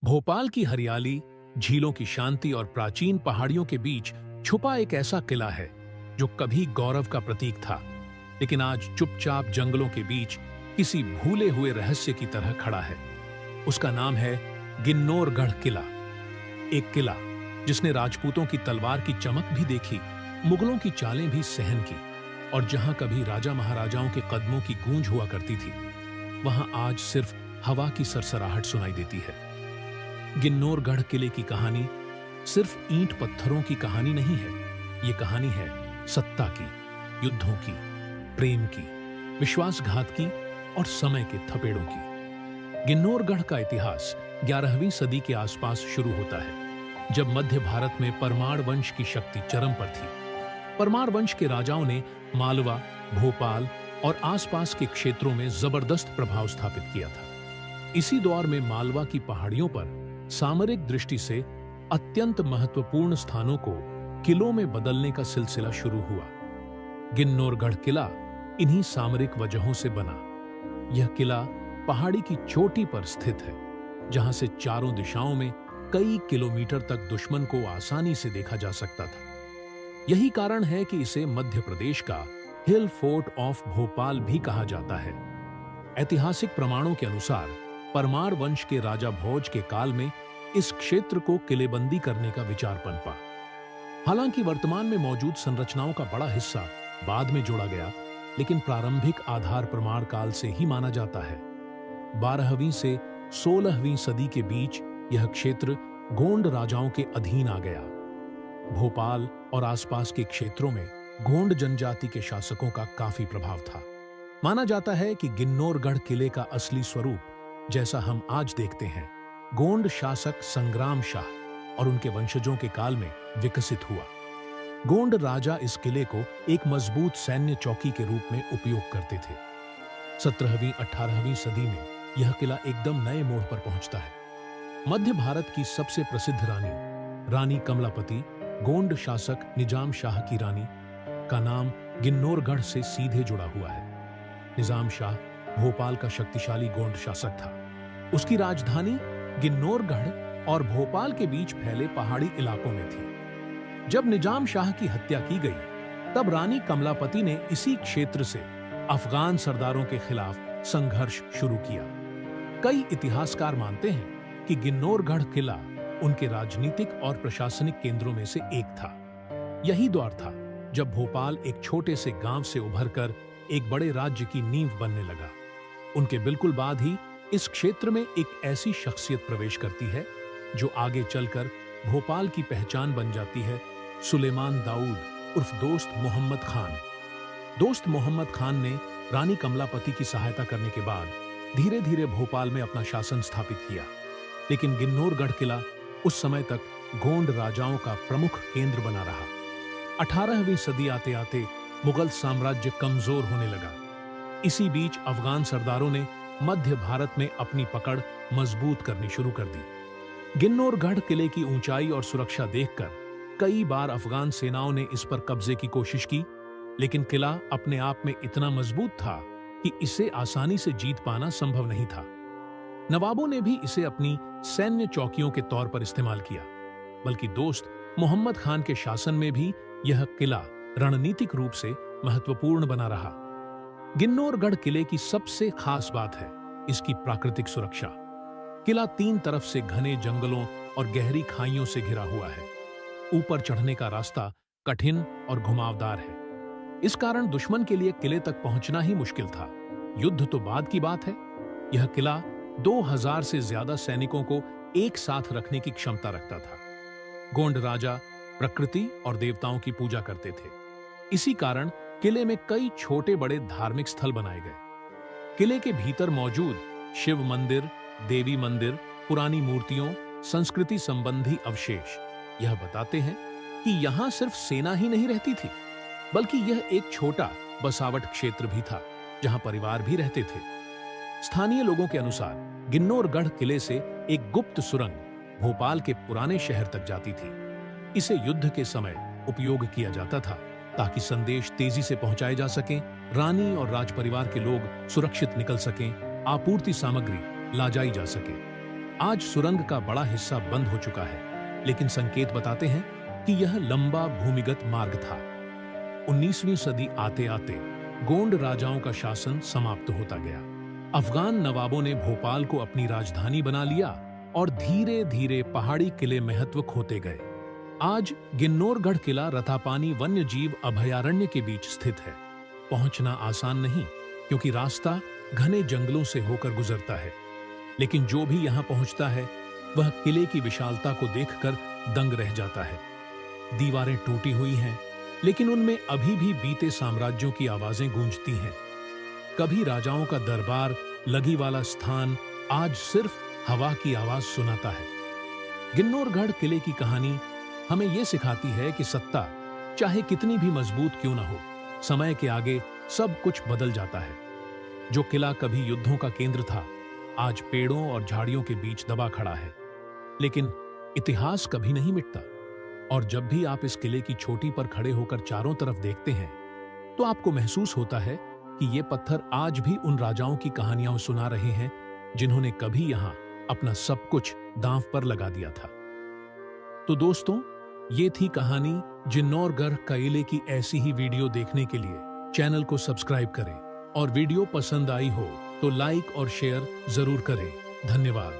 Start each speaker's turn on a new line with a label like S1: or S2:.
S1: भोपाल की हरियाली, झीलों की शांति और प्राचीन पहाड़ियों के बीच छुपा एक ऐसा किला है जो कभी गौरव का प्रतीक था, लेकिन आज चुपचाप जंगलों के बीच किसी भूले हुए रहस्य की तरह खड़ा है। उसका नाम है गिन्नौरगढ़ किला। एक किला जिसने राजपूतों की तलवार की चमक भी देखी, मुगलों की चालें भी सहन की, और जहां कभी राजा महाराजाओं के कदमों की गूंज हुआ करती थी, वहां आज सिर्फ हवा की सरसराहट सुनाई देती है। गिन्नौरगढ़ किले की कहानी सिर्फ ईंट पत्थरों की कहानी नहीं है। ये कहानी है सत्ता की, युद्धों की, प्रेम की, विश्वासघात की और समय के थपेड़ों की। गिन्नौरगढ़ का इतिहास 11वीं सदी के आसपास शुरू होता है, जब मध्य भारत में परमार वंश की शक्ति चरम पर थी। परमार वंश के राजाओं ने मालवा, भोपाल और आसपास के क्षेत्रों में जबरदस्त प्रभाव स्थापित किया था। इसी दौर में मालवा की पहाड़ियों पर सामरिक दृष्टि से अत्यंत महत्वपूर्ण स्थानों को किलों में बदलने का सिलसिला शुरू हुआ। गिन्नौरगढ़ किला इन्हीं सामरिक वजहों से बना। यह किला पहाड़ी की चोटी पर स्थित है, जहां से चारों दिशाओं में कई किलोमीटर तक दुश्मन को आसानी से देखा जा सकता था। यही कारण है कि इसे मध्य प्रदेश का हिल फोर्ट ऑफ भोपाल भी कहा जाता है। ऐतिहासिक प्रमाणों के अनुसार परमार वंश के राजा भोज के काल में इस क्षेत्र को किलेबंदी करने का विचार पनपा। हालांकि वर्तमान में मौजूद संरचनाओं का बड़ा हिस्सा बाद में जोड़ा गया, लेकिन प्रारंभिक आधार परमार काल से ही माना जाता है। 12वीं से 16वीं सदी के बीच यह क्षेत्र गोंड राजाओं के अधीन आ गया। भोपाल और आसपास के क्षेत्रों में गोंड जनजाति के शासकों का काफी प्रभाव था। माना जाता है कि गिन्नौरगढ़ किले का असली स्वरूप, जैसा हम आज देखते हैं, गोंड शासक संग्राम शाह और उनके वंशजों के काल में विकसित हुआ। गोंड राजा इस किले को एक मजबूत सैन्य चौकी के रूप में उपयोग करते थे। 17वीं-18वीं सदी में यह किला एकदम नए मोड़ पर पहुंचता है। मध्य भारत की सबसे प्रसिद्ध रानी कमलापति, गोंड शासक निजाम शाह की रानी का नाम गिन्नौरगढ़ से सीधे जुड़ा हुआ है। निजाम शाह भोपाल का शक्तिशाली गोंड शासक था। उसकी राजधानी गिन्नौरगढ़ और भोपाल के बीच फैले पहाड़ी इलाकों में थी। जब निजाम शाह की हत्या की गई, तब रानी कमलापति ने इसी क्षेत्र से अफगान सरदारों के खिलाफ संघर्ष शुरू किया। कई इतिहासकार मानते हैं कि गिन्नौरगढ़ किला उनके राजनीतिक और प्रशासनिक केंद्रों में से एक था। यही दौर था जब भोपाल एक छोटे से गांव से उभरकर एक बड़े राज्य की नींव बनने लगा। उनके बिल्कुल बाद ही इस क्षेत्र में एक ऐसी शख्सियत प्रवेश करती है जो आगे चलकर भोपाल की पहचान बन जाती है, सुलेमान दाऊद उर्फ दोस्त मोहम्मद खान। दोस्त मोहम्मद खान ने रानी कमलापति की सहायता करने के बाद धीरे धीरे भोपाल में अपना शासन स्थापित किया, लेकिन गिन्नौरगढ़ किला उस समय तक गोंड राजाओं का प्रमुख केंद्र बना रहा। 18वीं सदी आते आते मुगल साम्राज्य कमजोर होने लगा। इसी बीच अफगान सरदारों ने मध्य भारत में अपनी पकड़ मजबूत करनी शुरू कर दी। गिन्नौरगढ़ किले की ऊंचाई और सुरक्षा देखकर कई बार अफगान सेनाओं ने इस पर कब्जे की कोशिश की, लेकिन किला अपने आप में इतना मजबूत था कि इसे आसानी से जीत पाना संभव नहीं था। नवाबों ने भी इसे अपनी सैन्य चौकियों के तौर पर इस्तेमाल किया, बल्कि दोस्त मोहम्मद खान के शासन में भी यह किला रणनीतिक रूप से महत्वपूर्ण बना रहा। गिन्नौरगढ़ किले की सबसे खास बात है इसकी प्राकृतिक सुरक्षा। किला 3 तरफ से घने जंगलों और गहरी खाइयों से घिरा हुआ है। ऊपर चढ़ने का रास्ता कठिन और घुमावदार है। इस कारण दुश्मन के लिए किले तक पहुंचना ही मुश्किल था। युद्ध तो बाद की बात है। यह किला 2000 से ज्यादा सैनिकों को एक साथ रखने की क्षमता रखता था। गोंड राजा प्रकृति और देवताओं की पूजा करते थे। इसी कारण किले में कई छोटे बड़े धार्मिक स्थल बनाए गए। किले के भीतर मौजूद शिव मंदिर, देवी मंदिर, पुरानी मूर्तियों, संस्कृति संबंधी अवशेष यह बताते हैं कि यहां सिर्फ सेना ही नहीं रहती थी, बल्कि यह एक छोटा बसावट क्षेत्र भी था जहां परिवार भी रहते थे। स्थानीय लोगों के अनुसार गिन्नौरगढ़ किले से एक गुप्त सुरंग भोपाल के पुराने शहर तक जाती थी। इसे युद्ध के समय उपयोग किया जाता था ताकि संदेश तेजी से पहुंचाए जा सकें, रानी और राज परिवार के लोग सुरक्षित निकल सकें, आपूर्ति सामग्री ला जाई जा सके। आज सुरंग का बड़ा हिस्सा बंद हो चुका है, लेकिन संकेत बताते हैं कि यह लंबा भूमिगत मार्ग था। 19वीं सदी आते आते गोंड राजाओं का शासन समाप्त होता गया। अफगान नवाबों ने भोपाल को अपनी राजधानी बना लिया और धीरे धीरे पहाड़ी किले महत्व खोते गए। आज गिन्नौरगढ़ किला रथापानी वन्य जीव अभयारण्य के बीच स्थित है। पहुंचना आसान नहीं, क्योंकि रास्ता घने जंगलों से होकर गुजरता है, लेकिन जो भी यहां पहुंचता है वह किले की विशालता को देखकर दंग रह जाता है। दीवारें टूटी हुई हैं, लेकिन उनमें अभी भी बीते साम्राज्यों की आवाजें गूंजती हैं। कभी राजाओं का दरबार लगी वाला स्थान आज सिर्फ हवा की आवाज सुनाता है। गिन्नौरगढ़ किले की कहानी हमें यह सिखाती है कि सत्ता चाहे कितनी भी मजबूत क्यों न हो, समय के आगे सब कुछ बदल जाता है। जो किला कभी युद्धों का केंद्र था, आज पेड़ों और झाड़ियों के बीच दबा खड़ा है। लेकिन इतिहास कभी नहीं मिटता, और जब भी आप इस किले की चोटी पर खड़े होकर चारों तरफ देखते हैं, तो आपको महसूस होता है कि ये पत्थर आज भी उन राजाओं की कहानियां सुना रहे हैं जिन्होंने कभी यहां अपना सब कुछ दांव पर लगा दिया था। तो दोस्तों, ये थी कहानी जिन्नौरगढ़ किले की। ऐसी ही वीडियो देखने के लिए चैनल को सब्सक्राइब करें, और वीडियो पसंद आई हो तो लाइक और शेयर जरूर करें। धन्यवाद।